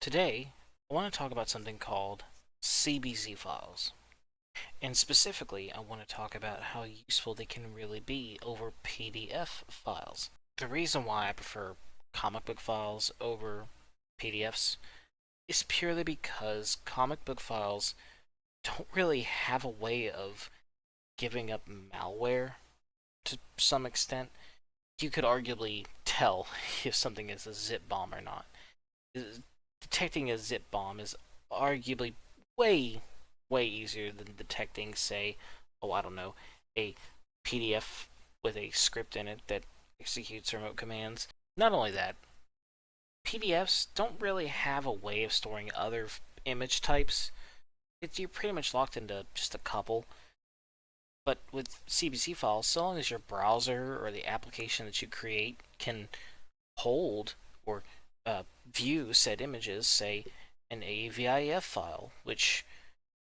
Today, I want to talk about something called CBZ files. And specifically, I want to talk about how useful they can really be over PDF files. The reason why I prefer comic book files over PDFs is purely because comic book files don't really have a way of giving up malware to some extent. You could arguably tell if something is a zip bomb or not. Detecting a zip bomb is arguably way, way easier than detecting, say, oh, I don't know, a PDF with a script in it that executes remote commands. Not only that, PDFs don't really have a way of storing other image types. You're pretty much locked into just a couple. But with CBC files, so long as your browser or the application that you create can hold or view said images, say an AVIF file, which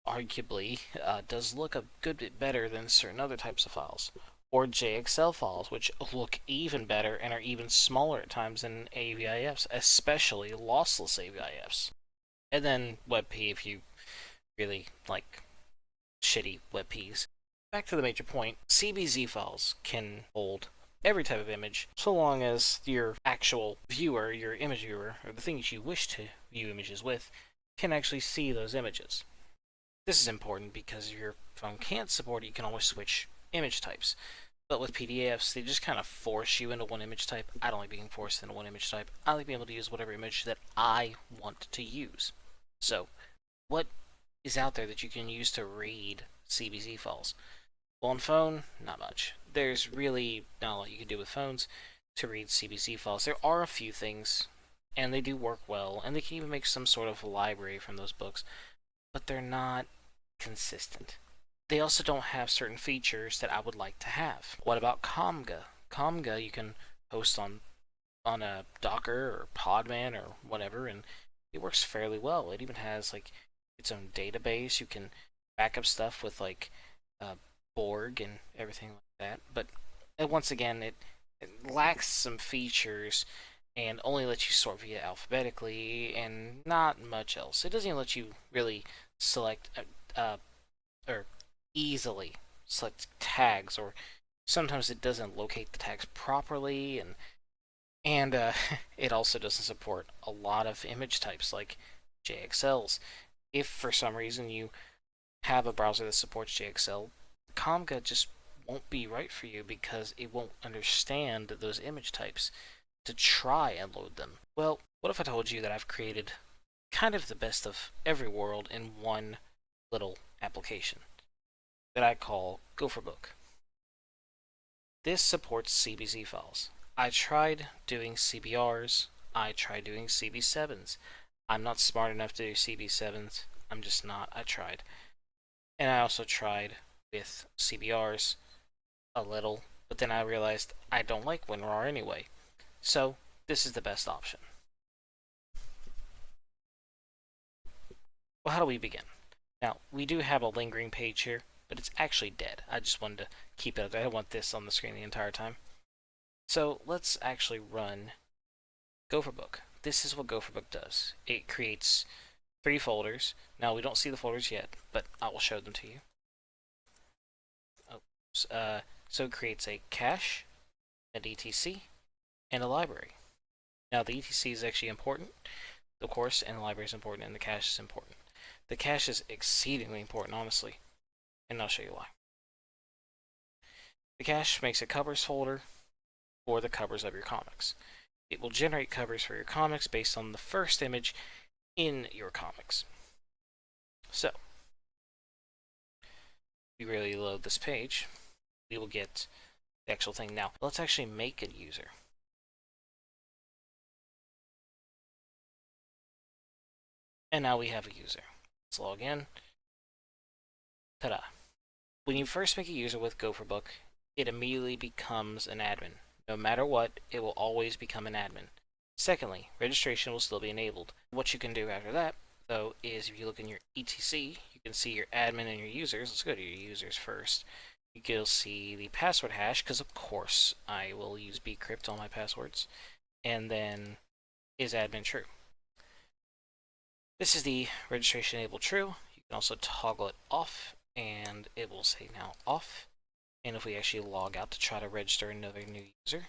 arguably does look a good bit better than certain other types of files, or JXL files, which look even better and are even smaller at times than AVIFs, especially lossless AVIFs. And then WebP if you really like shitty WebPs. Back to the major point, CBZ files can hold every type of image, so long as your actual viewer, your image viewer, or the things you wish to view images with, can actually see those images. This is important because if your phone can't support it, you can always switch image types. But with PDFs, they just kind of force you into one image type. I don't like being forced into one image type. I like being able to use whatever image that I want to use. So, what is out there that you can use to read CBZ files? Well, on phone, not much. There's really not a lot you can do with phones to read CBC files. There are a few things, and they do work well, and they can even make some sort of library from those books, but they're not consistent. They also don't have certain features that I would like to have. What about Comga? Comga you can host on a Docker or Podman or whatever, and it works fairly well. It even has like its own database. You can back up stuff with like Borg and everything like that. But once again, it lacks some features and only lets you sort via alphabetically and not much else. It doesn't even let you really select or easily select tags, or sometimes it doesn't locate the tags properly, and it also doesn't support a lot of image types like JXLs. If for some reason you have a browser that supports JXL, Comga just won't be right for you because it won't understand those image types to try and load them. Well, what if I told you that I've created kind of the best of every world in one little application that I call Gopherbook? This supports CBZ files. I tried doing CBRs, I tried doing CB7s. I'm not smart enough to do CB7s, I'm just not. I tried. And I also tried with CBRs a little, but then I realized I don't like WinRAR anyway. So this is the best option. Well, how do we begin? Now, we do have a lingering page here, but it's actually dead. I just wanted to keep it up there. I don't want this on the screen the entire time. So let's actually run Gopherbook. This is what Gopherbook does. It creates 3 folders. Now, we don't see the folders yet, but I will show them to you. So it creates a cache, an etc, and a library. Now the etc is actually important, of course, and the library is important, and the cache is important. The cache is exceedingly important, honestly, and I'll show you why. The cache makes a covers folder for the covers of your comics. It will generate covers for your comics based on the first image in your comics. So, we really load this page, we will get the actual thing. Now, let's actually make a user. And now we have a user. Let's log in. Ta-da. When you first make a user with Gopherbook, it immediately becomes an admin. No matter what, it will always become an admin. Secondly, registration will still be enabled. What you can do after that, though, is if you look in your etc, you can see your admin and your users. Let's go to your users first. You'll see the password hash, because of course I will use bcrypt on my passwords, and then is admin true. This is the registration enable true. You can also toggle it off, and it will say now off. And if we actually log out to try to register another new user,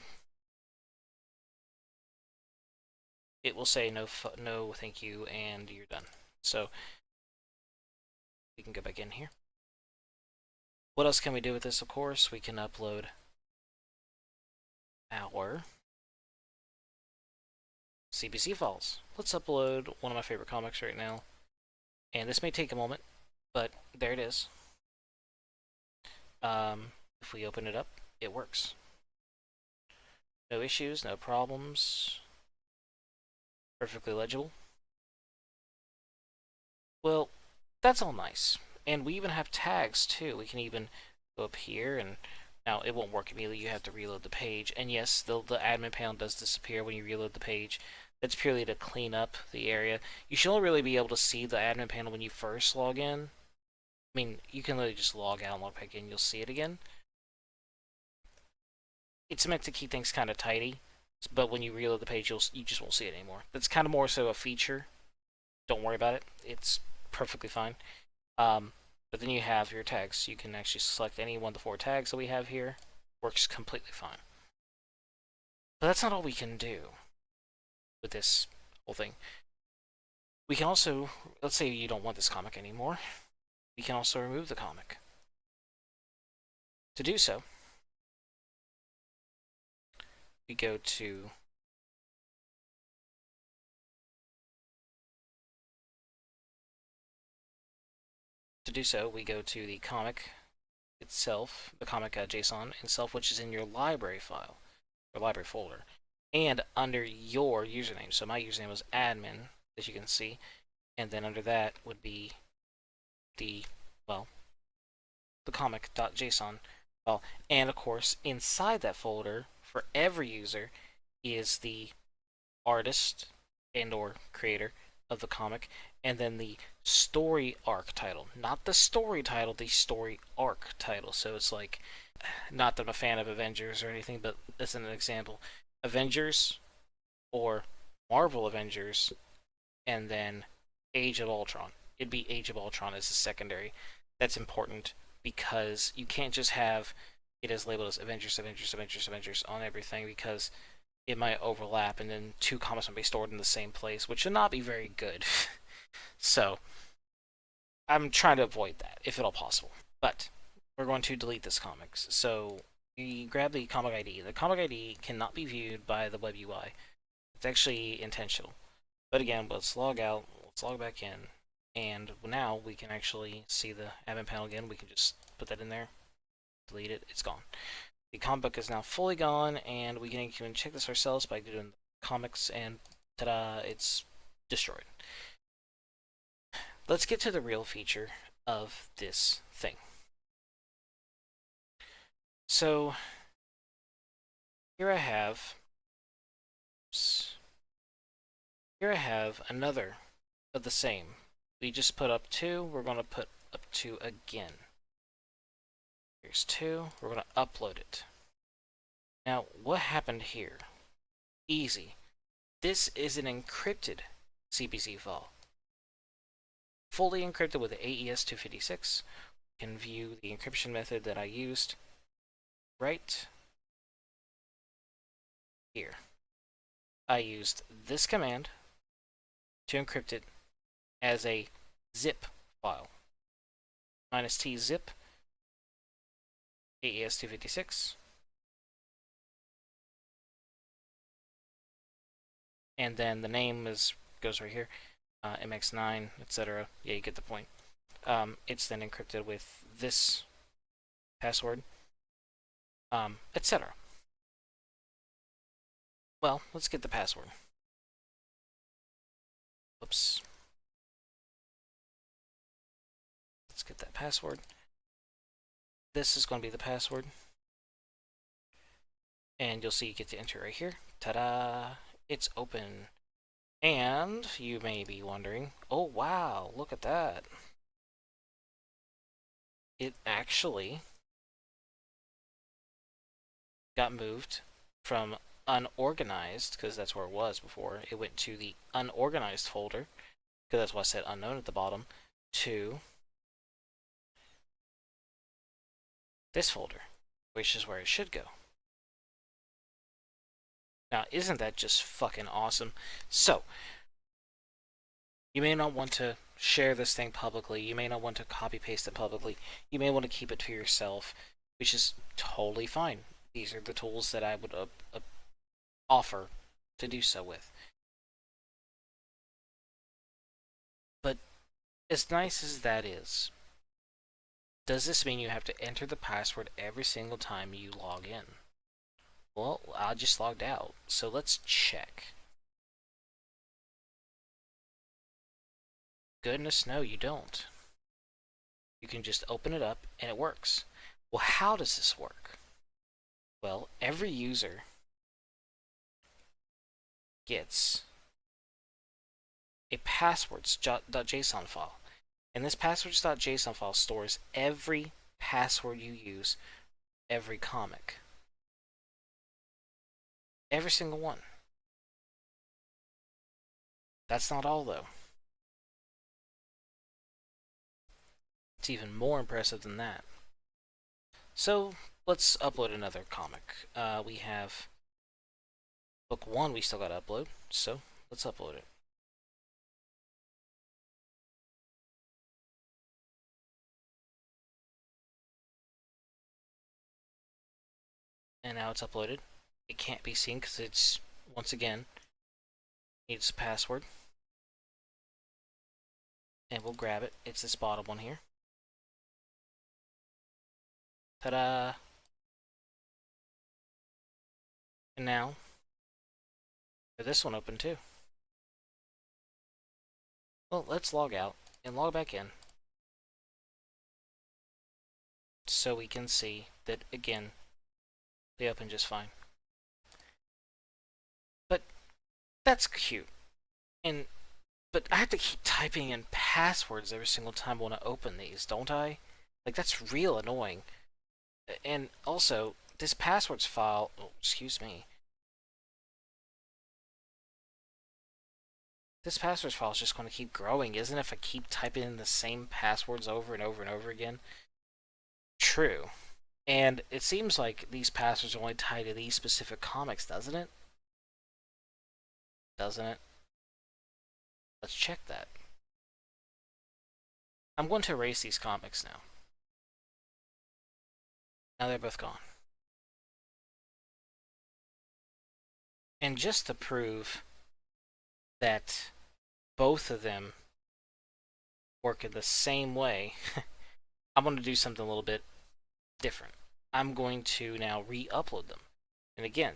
it will say no, no, thank you, and you're done. So we can go back in here. What else can we do with this? Of course, we can upload our CBC files. Let's upload one of my favorite comics right now. And this may take a moment, but there it is. If we open it up, it works. No issues, no problems. Perfectly legible. Well, that's all nice. And we even have tags too. We can even go up here, and now it won't work immediately. You have to reload the page. And yes, the admin panel does disappear when you reload the page. That's purely to clean up the area. You should only really be able to see the admin panel when you first log in. I mean, you can literally just log out and log back in. You'll see it again. It's meant to keep things kind of tidy, but when you reload the page, you just won't see it anymore. That's kind of more so a feature. Don't worry about it. It's perfectly fine. But then you have your tags. You can actually select any one of the 4 tags that we have here. Works completely fine. But that's not all we can do with this whole thing. We can also, let's say you don't want this comic anymore, we can also remove the comic. To do so, we go to the comic itself, the comic JSON itself, which is in your library file, your library folder, and under your username. So my username was admin, as you can see, and then under that would be the, well, the comic.json file. And of course, inside that folder, for every user, is the artist and or creator of the comic, and then the story arc title. Not the story title, the story arc title. So it's like, not that I'm a fan of Avengers or anything, but as an example, Avengers or Marvel Avengers, and then Age of Ultron. It'd be Age of Ultron as a secondary. That's important because you can't just have it as labeled as Avengers, Avengers, Avengers, Avengers on everything, because it might overlap and then 2 comics might be stored in the same place, which should not be very good. So I'm trying to avoid that if at all possible. But we're going to delete this comics. So we grab the comic ID. The comic ID cannot be viewed by the web UI. It's actually intentional. But again, let's log out. Let's log back in. And now we can actually see the admin panel again. We can just put that in there, delete it, it's gone. The comic book is now fully gone, and we can even check this ourselves by doing comics, and ta-da, it's destroyed. Let's get to the real feature of this thing. So here I have another of the same. We just put up 2, we're going to put up 2 again. Here's 2, we're going to upload it. Now, what happened here? Easy. This is an encrypted CBC file. Fully encrypted with AES-256. You can view the encryption method that I used right here. I used this command to encrypt it as a zip file. -t zip AES-256. And then the name goes right here, MX9, etc. Yeah, you get the point. It's then encrypted with this password, etc. Well, let's get the password. Oops. Let's get that password. This is going to be the password. And you'll see you get to enter right here. Ta-da! It's open. And you may be wondering, oh wow, look at that. It actually got moved from unorganized, because that's where it was before. It went to the unorganized folder. because that's why I said unknown at the bottom, to this folder, which is where it should go. Now, isn't that just fucking awesome? So, you may not want to share this thing publicly. You may not want to copy paste it publicly. You may want to keep it to yourself, which is totally fine. These are the tools that I would offer to do so with. But as nice as that is, does this mean you have to enter the password every single time you log in? Well, I just logged out, so let's check. Goodness, no, you don't. You can just open it up and it works. Well, how does this work? Well, every user gets a passwords.json file. And this passwords.json file stores every password you use, every comic. Every single one. That's not all, though. It's even more impressive than that. So, let's upload another comic. We have book 1 we still gotta upload, so let's upload it. And now it's uploaded. It can't be seen because it's, once again, needs a password. And we'll grab it. It's this bottom one here. Ta-da! And now, this one open too. Well, let's log out and log back in, so we can see that, again, they open just fine. But that's cute. But I have to keep typing in passwords every single time I want to open these, don't I? Like, that's real annoying. And also, this passwords file, oh, excuse me. This passwords file is just going to keep growing, isn't it, if I keep typing in the same passwords over and over and over again? True. And it seems like these passwords are only tied to these specific comics, doesn't it? Doesn't it? Let's check that. I'm going to erase these comics now. Now they're both gone. And just to prove that both of them work in the same way, I'm going to do something a little bit different. I'm going to now re-upload them. And again,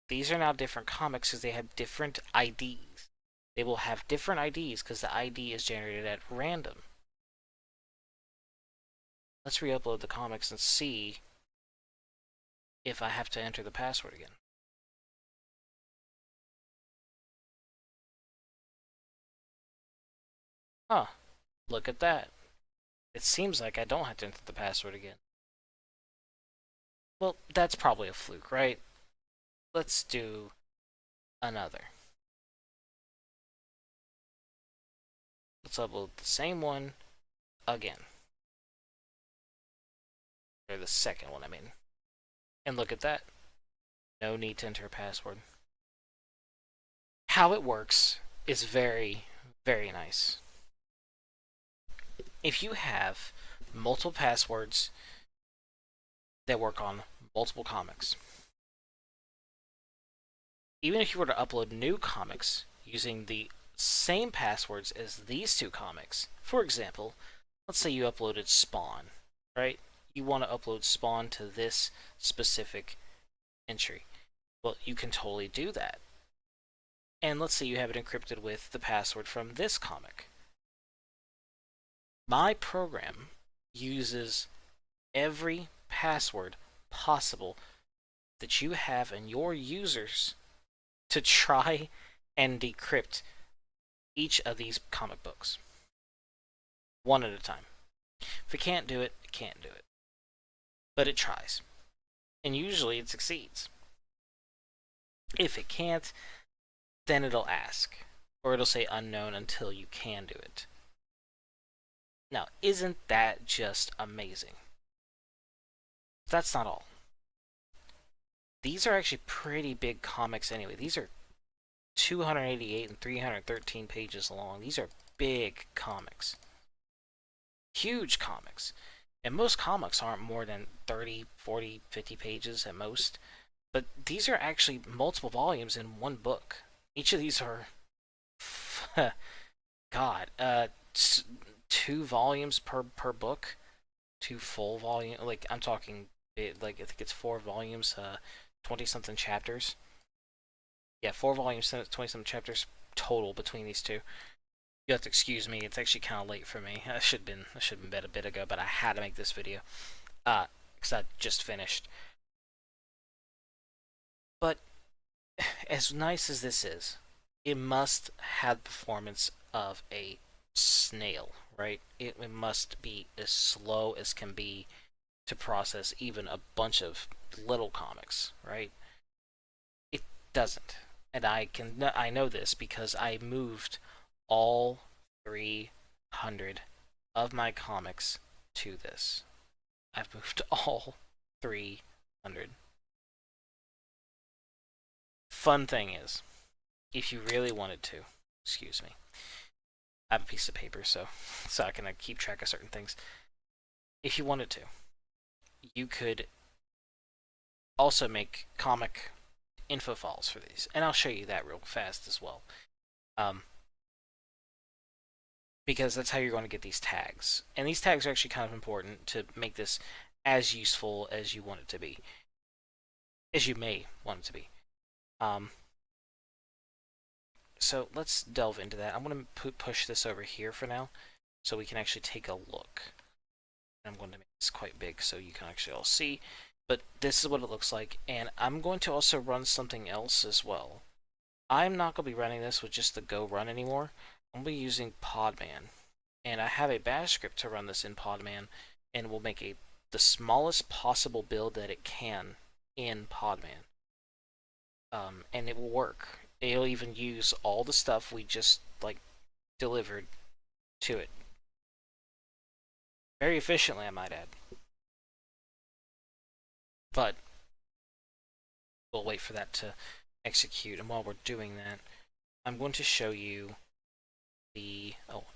these are now different comics because they have different IDs. They will have different IDs because the ID is generated at random. Let's re-upload the comics and see if I have to enter the password again. Huh. Look at that. It seems like I don't have to enter the password again. Well, that's probably a fluke, right? Let's do another. Let's upload the same one again. Or the second one, I mean. And look at that. No need to enter a password. How it works is very, very nice. If you have multiple passwords that work on multiple comics, even if you were to upload new comics using the same passwords as these two comics, for example, let's say you uploaded Spawn, right? You want to upload Spawn to this specific entry. Well, you can totally do that. And let's say you have it encrypted with the password from this comic. My program uses every password possible that you have in your users to try and decrypt each of these comic books. One at a time. If it can't do it, it can't do it. But it tries. And usually it succeeds. If it can't, then it'll ask. or it'll say unknown until you can do it. Now, isn't that just amazing? That's not all. These are actually pretty big comics anyway. These are 288 and 313 pages long. These are big comics. Huge comics. And most comics aren't more than 30, 40, 50 pages at most. But these are actually multiple volumes in one book. Each of these are, God, 2 volumes per book, 2 full volume. Like I'm talking, like I think it's 4 volumes, 20-something chapters. Yeah, 4 volumes, 20-something chapters total between these two. You have to excuse me. It's actually kind of late for me. I should have been bed a bit ago, but I had to make this video, because I just finished. But as nice as this is, it must have the performance of a snail, right? It must be as slow as can be to process even a bunch of little comics, right? It doesn't. And I know this because I moved all 300 of my comics to this. I've moved all 300. Fun thing is, if you really wanted to, excuse me, I have a piece of paper so I can keep track of certain things. If you wanted to, you could also make comic info files for these, and I'll show you that real fast as well. Because that's how you're going to get these tags. And these tags are actually kind of important to make this as useful as you want it to be. As you may want it to be. So let's delve into that. I'm going to push this over here for now so we can actually take a look. I'm going to make this quite big so you can actually all see. But this is what it looks like. And I'm going to also run something else as well. I'm not going to be running this with just the Go Run anymore. I'm going to be using Podman. And I have a bash script to run this in Podman, and we'll make the smallest possible build that it can in Podman. And it will work. It'll even use all the stuff we just delivered to it. Very efficiently, I might add. But we'll wait for that to execute, and while we're doing that, I'm going to show you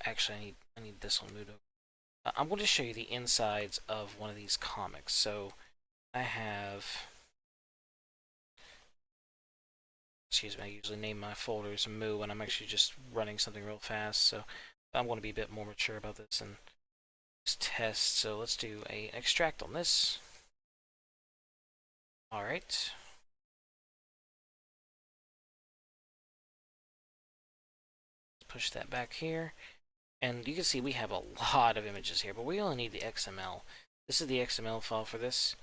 actually I need this one moved over. I'm going to show you the insides of one of these comics. So I have, excuse me, I usually name my folders Moo, and I'm actually just running something real fast, so I'm going to be a bit more mature about this and test. So let's do an extract on this. Alright. Push that back here. And you can see we have a lot of images here, but we only need the XML. This is the XML file for this.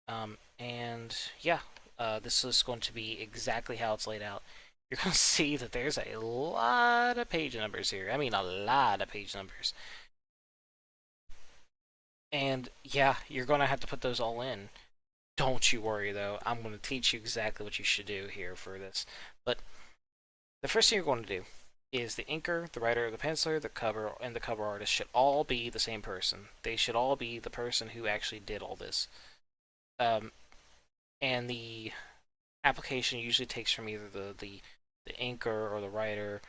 And yeah, this is going to be exactly how it's laid out. You're going to see that there's a lot of page numbers here. I mean, a lot of page numbers. And yeah, you're going to have to put those all in. Don't you worry, though. I'm going to teach you exactly what you should do here for this. But the first thing you're going to do is the inker, the writer, the penciler, the cover, and the cover artist should all be the same person. They should all be the person who actually did all this. And the application usually takes from either the inker or the writer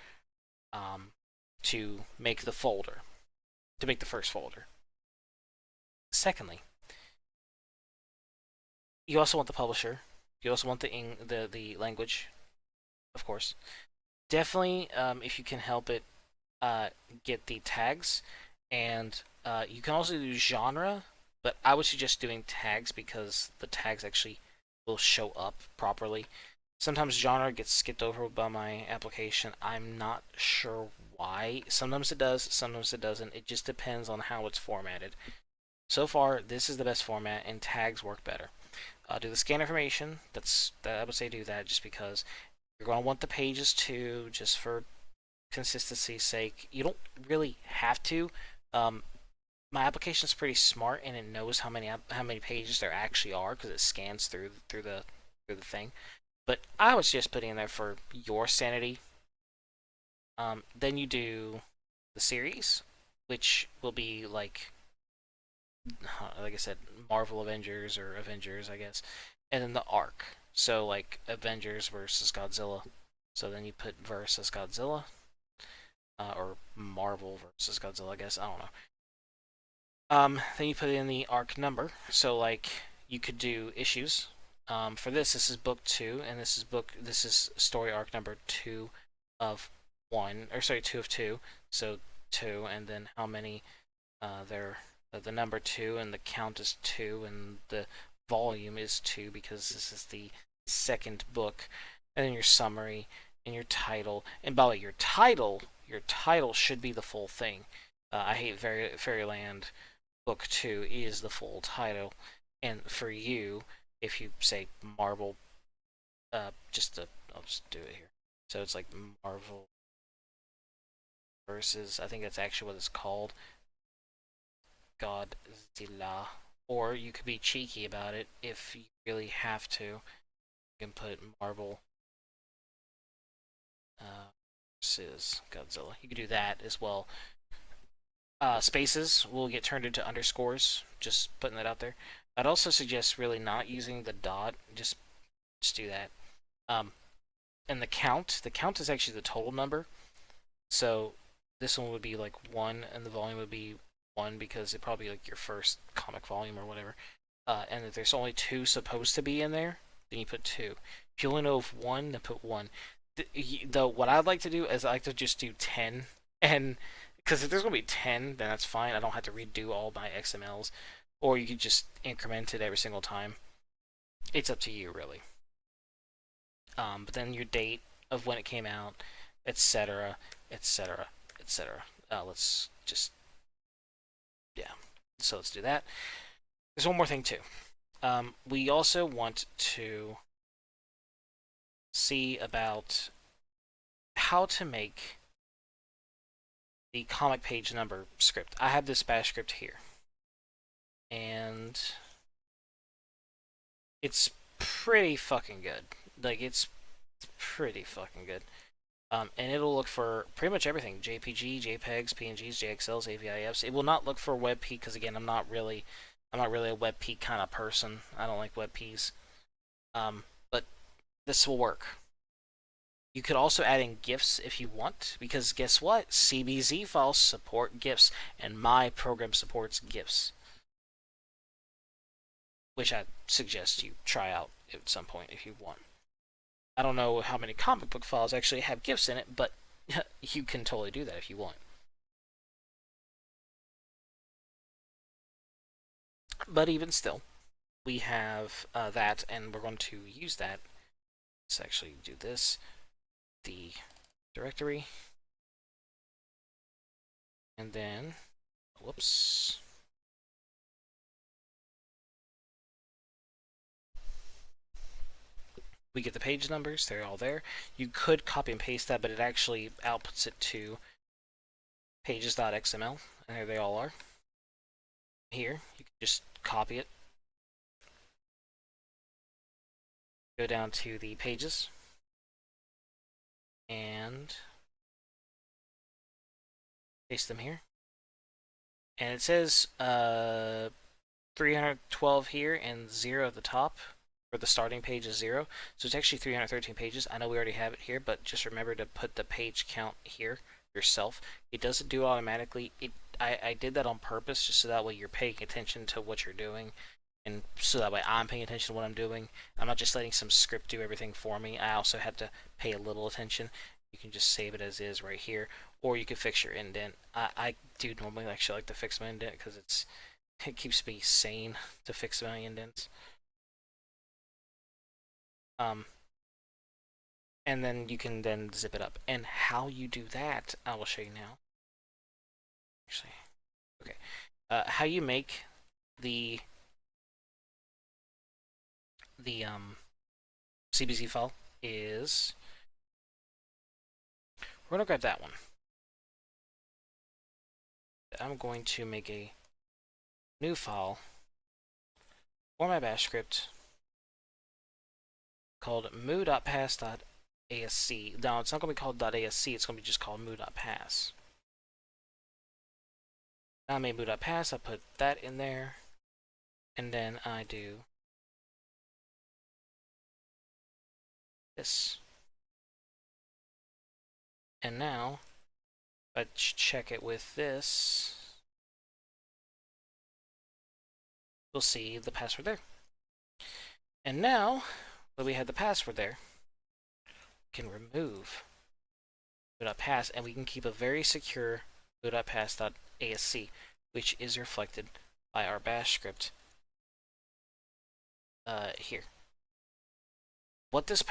to make the folder, to make the first folder. Secondly, you also want the publisher. You also want the language, of course. Definitely, if you can help it, get the tags, and you can also do genre, but I would suggest doing tags because the tags actually will show up properly. Sometimes genre gets skipped over by my application. I'm not sure why. Sometimes it does, sometimes it doesn't. It just depends on how it's formatted. So far, this is the best format, and tags work better. Do the scan information. I would say do that just because you're going to want the pages too, just for consistency's sake. You don't really have to. My application is pretty smart, and it knows how many pages there actually are because it scans through the thing. But I was just putting in there for your sanity. Then you do the series, which will be like I said, Marvel Avengers or Avengers, I guess, and then the arc. So like Avengers versus Godzilla. So then you put versus Godzilla, or Marvel versus Godzilla, I guess. I don't know. Then you put in the arc number. So like you could do issues. For this is book 2, and this is story arc number 2 of 1, or sorry, 2 of 2. So 2, and then how many there the number 2, and the count is 2, and the volume is 2 because this is the second book, and then your summary and your title. And by the way, your title should be the full thing. I Hate Fairyland Book 2 is the full title, and for you, if you say Marvel, I'll just do it here. So it's like Marvel versus, I think that's actually what it's called, Godzilla. Or you could be cheeky about it if you really have to. You can put Marvel versus Godzilla. You could do that as well. Spaces will get turned into underscores. Just putting that out there. I'd also suggest really not using the dot. Just do that. And the count is actually the total number. So this one would be like 1, and the volume would be 1 because it probably like your first comic volume or whatever. And if there's only 2 supposed to be in there, then you put 2. If you only know of 1, then put 1. Though what I'd like to do is I like to just do 10, and because if there's gonna be 10, then that's fine. I don't have to redo all my XMLs, or you could just increment it every single time. It's up to you, really. But then your date of when it came out, etc., etc., etc. Let's just, yeah. So let's do that. There's one more thing too. We also want to see about how to make the comic page number script. I have this bash script here, and it's pretty fucking good. Like, it's pretty fucking good. And it'll look for pretty much everything: JPG, JPEGs, PNGs, JXLs, AVIFs. It will not look for WebP because again, I'm not really a WebP kind of person. I don't like WebPs. But this will work. You could also add in GIFs if you want, because guess what? CBZ files support GIFs, and my program supports GIFs, which I suggest you try out at some point if you want. I don't know how many comic book files actually have GIFs in it, but you can totally do that if you want. But even still, we have that, and we're going to use that. Let's actually do this. The directory. And then, whoops. We get the page numbers, they're all there. You could copy and paste that, but it actually outputs it to pages.xml, and there they all are. Here, you can just copy it. Go down to the pages, and paste them here. And it says 312 here and 0 at the top, where the starting page is 0. So it's actually 313 pages. I know we already have it here, but just remember to put the page count here yourself. It doesn't do it automatically. I did that on purpose just so that way you're paying attention to what you're doing, and so that way I'm paying attention to what I'm doing. I'm not just letting some script do everything for me. I also had to pay a little attention. You can just save it as is right here, or you can fix your indent. I do normally actually like to fix my indent because it keeps me sane to fix my indents. And then you can then zip it up. And how you do that, I will show you now. Actually, okay. How you make the CBZ file is, we're gonna grab that one. I'm going to make a new file for my bash script called moo.pass.xml. .asc. Now, it's not going to be called .asc, it's going to be just called moo.pass. Now I made moo.pass, I put that in there, and then I do this. And now, if I check it with this, we'll see the password there. And now that we have the password there, we can remove moo.pass, and we can keep a very secure moo.pass.asc, which is reflected by our bash script here. What this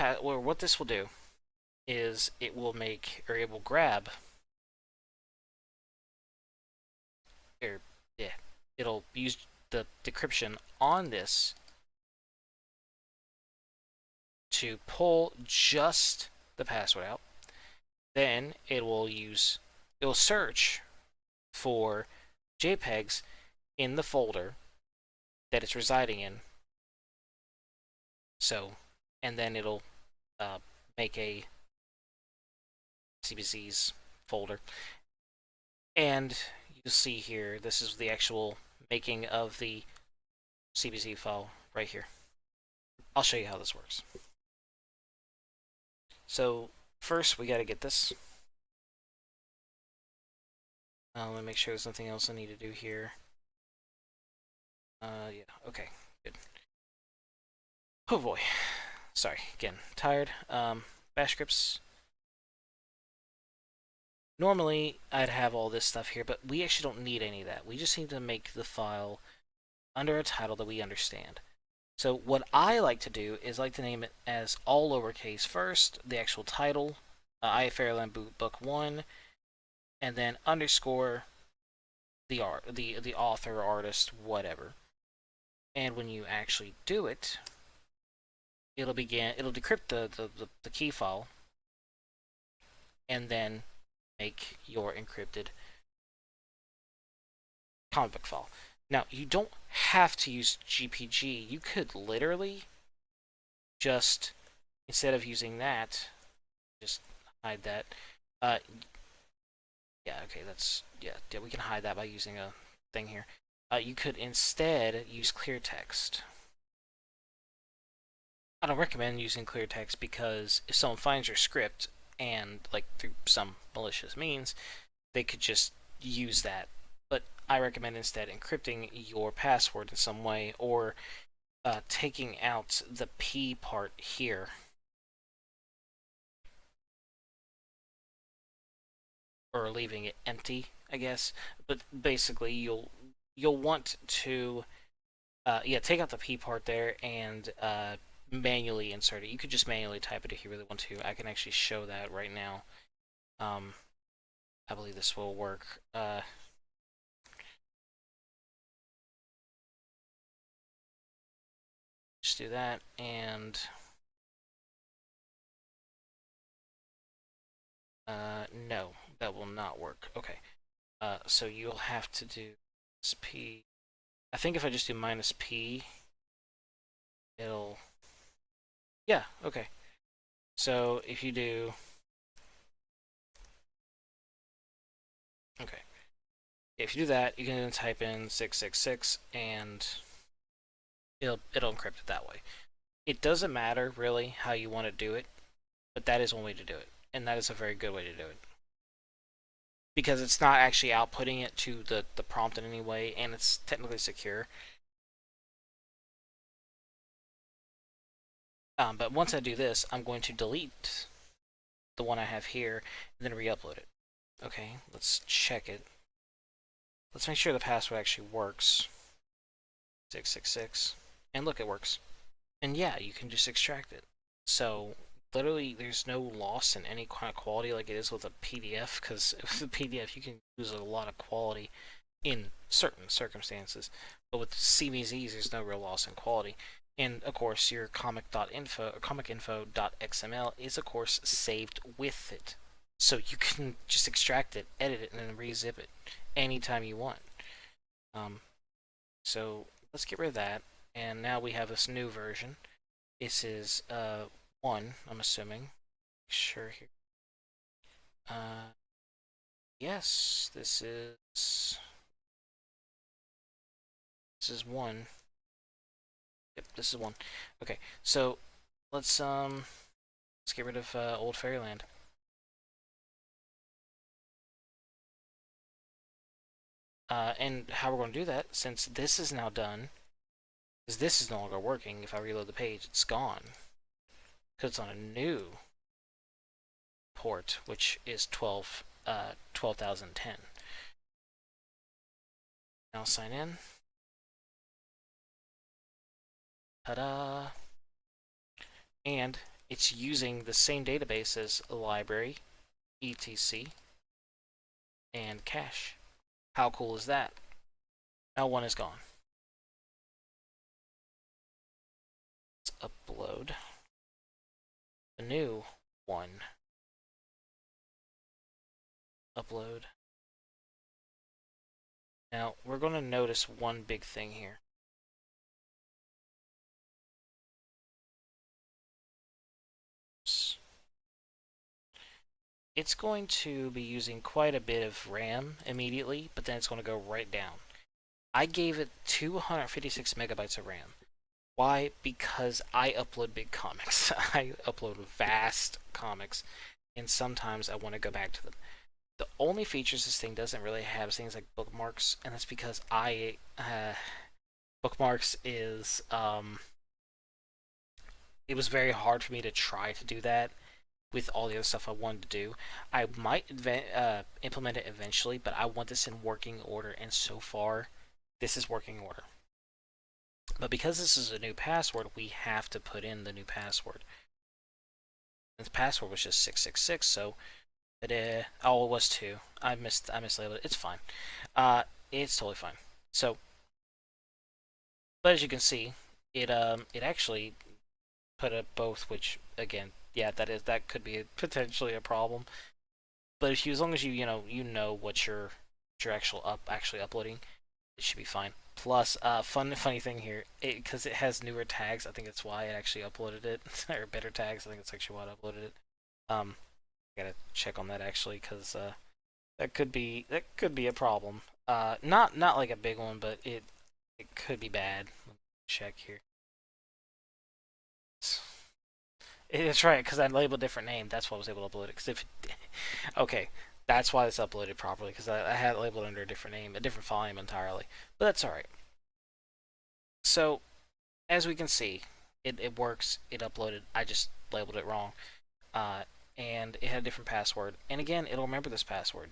will do is it will grab, it'll use the decryption on this to pull just the password out. Then it will search for JPEGs in the folder that it's residing in. So, and then it'll make a CBZ's folder. And you'll see here, this is the actual making of the CBZ file right here. I'll show you how this works. So first we got to get this. Let me make sure there's nothing else I need to do here. Yeah, okay, good. Oh boy, sorry, again, tired. Bash scripts. Normally I'd have all this stuff here, but we actually don't need any of that. We just need to make the file under a title that we understand. So what I like to do is like to name it as all lowercase first, the actual title, I Fairyland Book 1, and then underscore the author, artist, whatever. And when you actually do it, it'll decrypt the key file, and then make your encrypted comic book file. Now, you don't have to use GPG. You could literally just, instead of using that, just hide that. Yeah, okay, yeah, we can hide that by using a thing here. You could instead use clear text. I don't recommend using clear text because if someone finds your script and, like, through some malicious means, they could just use that. But I recommend instead encrypting your password in some way, or taking out the P part here. Or leaving it empty, I guess. But basically, you'll want to, take out the P part there and manually insert it. You could just manually type it if you really want to. I can actually show that right now. I believe this will work. Just do that, and no, that will not work. Okay, so you'll have to do -p. I think if I just do -p, it'll, yeah, okay. So if you do, okay, if you do that, you can then type in 666, and it'll encrypt it that way. It doesn't matter really how you want to do it, but that is one way to do it, and that is a very good way to do it. Because it's not actually outputting it to the prompt in any way, and it's technically secure. But once I do this, I'm going to delete the one I have here, and then re-upload it. Okay, let's check it. Let's make sure the password actually works. 666. And look, it works. And yeah, you can just extract it. So literally, there's no loss in any kind of quality like it is with a PDF, because with a PDF you can lose a lot of quality in certain circumstances. But with CBZs, there's no real loss in quality. And of course, your comic.info or ComicInfo.xml is of course saved with it. So you can just extract it, edit it, and then re-zip it anytime you want. So let's get rid of that. And now we have this new version. This is 1, I'm assuming. Make sure here. Yes, this is one. Yep, this is one. Okay, so let's get rid of Old Fairyland. And how we're going to do that, since this is now done, is this is no longer working. If I reload the page, it's gone. Because it's on a new port, which is 12,010. Now sign in. Ta-da! And it's using the same database as library, etc, and cache. How cool is that? Now one is gone. Let's upload a new one. Upload. Now we're going to notice one big thing here. It's going to be using quite a bit of RAM immediately, but then it's going to go right down. I gave it 256 megabytes of RAM. Why? Because I upload big comics. I upload vast comics, and sometimes I want to go back to them. The only features this thing doesn't really have is things like bookmarks, and that's because bookmarks is it was very hard for me to try to do that with all the other stuff I wanted to do. I might implement it eventually, but I want this in working order, and so far, this is working order. But because this is a new password, we have to put in the new password. And the password was just 666, so oh, it was 2. I mislabeled it. It's fine. It's totally fine. So, but as you can see, it actually put up both, which again, yeah, that could be potentially a problem. But if you, as long as you know what you're actually uploading, it should be fine. Plus, funny thing here, because it has newer tags, I think that's why it actually uploaded it, or better tags. I think it's actually why it uploaded it. I gotta check on that actually, because that could be a problem. Not like a big one, but it could be bad. Let me check here. It's right, because I labeled a different name. That's why I was able to upload it. Because if okay, that's why it's uploaded properly, because I had it labeled under a different name, a different file name entirely. But that's alright. So, as we can see, it works. It uploaded. I just labeled it wrong. And it had a different password. And again, it'll remember this password.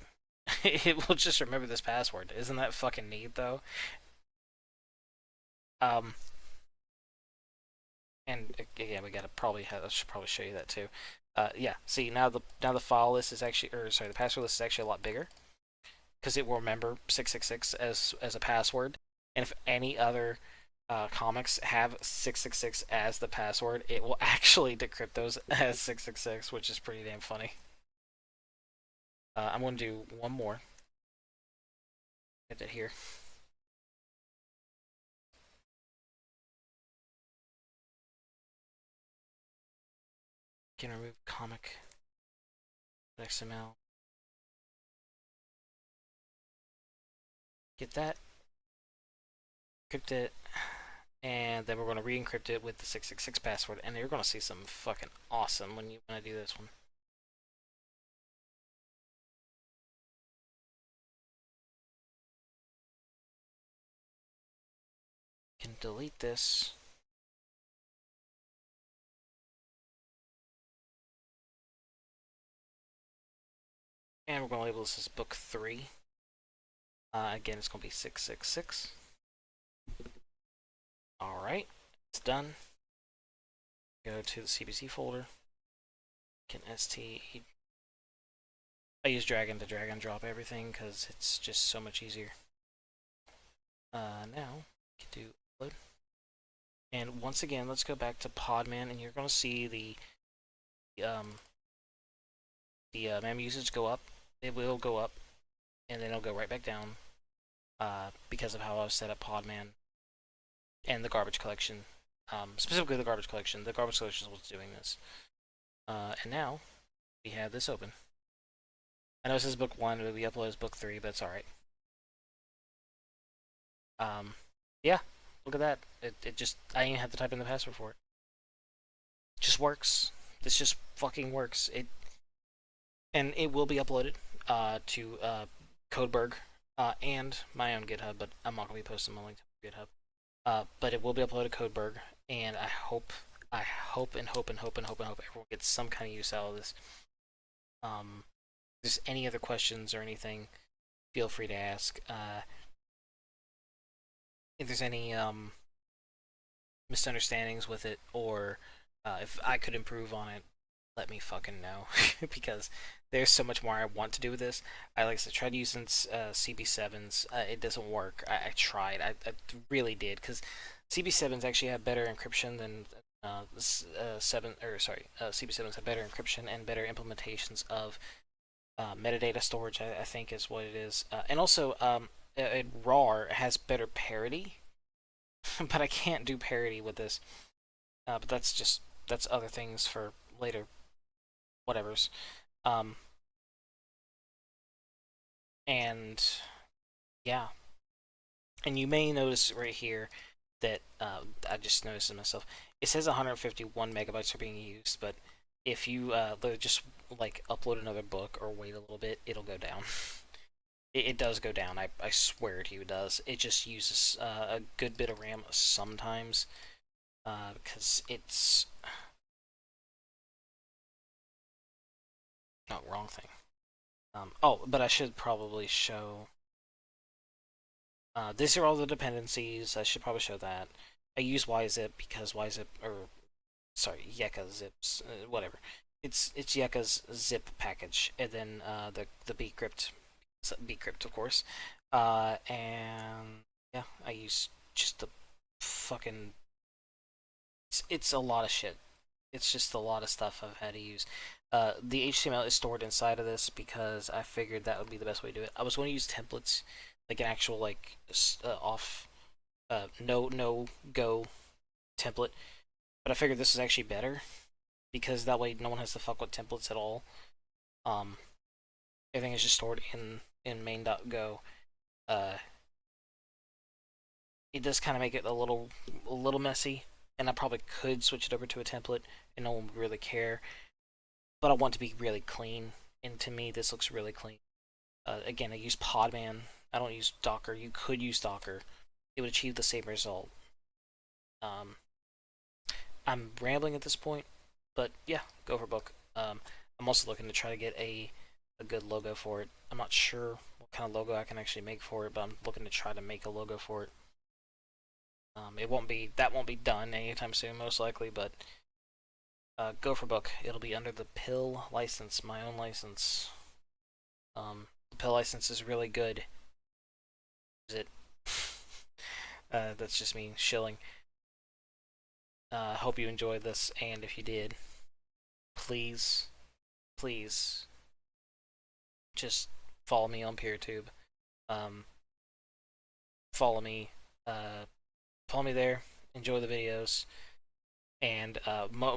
It will just remember this password. Isn't that fucking neat, though? And again, I should probably show you that too. Yeah, see now the file list is actually, or sorry, the password list is actually a lot bigger because it will remember 666 as a password. And if any other comics have 666 as the password, it will actually decrypt those as 666, which is pretty damn funny. I'm going to do one more. Get that here. Can remove ComicXML. Get that. Encrypt it. And then we're going to re-encrypt it with the 666 password, and you're going to see something fucking awesome when I do this one. You can delete this. And we're going to label this as book 3. Again, it's going to be 666. Alright, it's done. Go to the CBC folder. Can I use Dragon to drag and drop everything because it's just so much easier. Now, we can do upload. And once again, let's go back to Podman, and you're going to see the mem usage go up. It will go up, and then it'll go right back down because of how I've set up Podman and the garbage collection. Specifically the garbage collection. The garbage collection is what's doing this. And now, we have this open. I know it says book 1, but we upload as book 3, but it's alright. Yeah, look at that. It just, I didn't have to type in the password for it. It just works. This just fucking works. And it will be uploaded to Codeberg and my own GitHub, but I'm not going to be posting my link to GitHub. But it will be uploaded to Codeberg, and I hope and hope everyone gets some kind of use out of this. If there's any other questions or anything, feel free to ask. If there's any misunderstandings with it, or if I could improve on it, let me fucking know. Because there's so much more I want to do with this. I like I said, tried using CB7s. It doesn't work. I tried. I really did, because CB7s actually have better encryption than CB7s have better encryption and better implementations of metadata storage. I think is what it is, and also RAR has better parity, but I can't do parity with this. But that's other things for later, whatever's. And yeah, and you may notice right here that I just noticed it myself. It says 151 megabytes are being used, but if you just like upload another book or wait a little bit, it'll go down. It does go down. I swear to you, it does. It just uses a good bit of RAM sometimes, because it's not wrong thing. Oh, but I should probably show. These are all the dependencies. I should probably show that. I use YZip because YZip, or sorry, Yeka zips, whatever. It's Yeka's zip package, and then the bcrypt of course, and yeah, I use just the fucking. It's a lot of shit. It's just a lot of stuff I've had to use. The HTML is stored inside of this because I figured that would be the best way to do it. I was going to use templates, like an actual like no go template, but I figured this is actually better because that way no one has to fuck with templates at all. Um, Everything is just stored in main.go. It does kind of make it a little messy, and I probably could switch it over to a template, and no one would really care. But I want to be really clean, and to me, this looks really clean. Again, I use Podman. I don't use Docker. You could use Docker. It would achieve the same result. I'm rambling at this point, but yeah, Gopherbook. I'm also looking to try to get a good logo for it. I'm not sure what kind of logo I can actually make for it, but I'm looking to try to make a logo for it. That won't be done anytime soon, most likely, but Gopherbook, it'll be under the PIL license, my own license. The PIL license is really good. Is it? That's just me shilling. Hope you enjoyed this, and if you did, please, please, just follow me on PeerTube. Um, follow me, follow me there. Enjoy the videos, and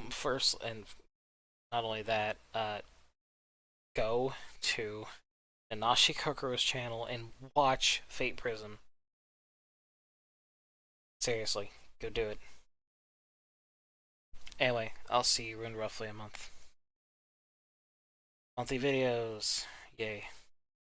first, and not only that, go to Nanashi Kokoro's channel and watch Fate Prism. Seriously, go do it. Anyway, I'll see you in roughly a month. Monthly videos. Yay.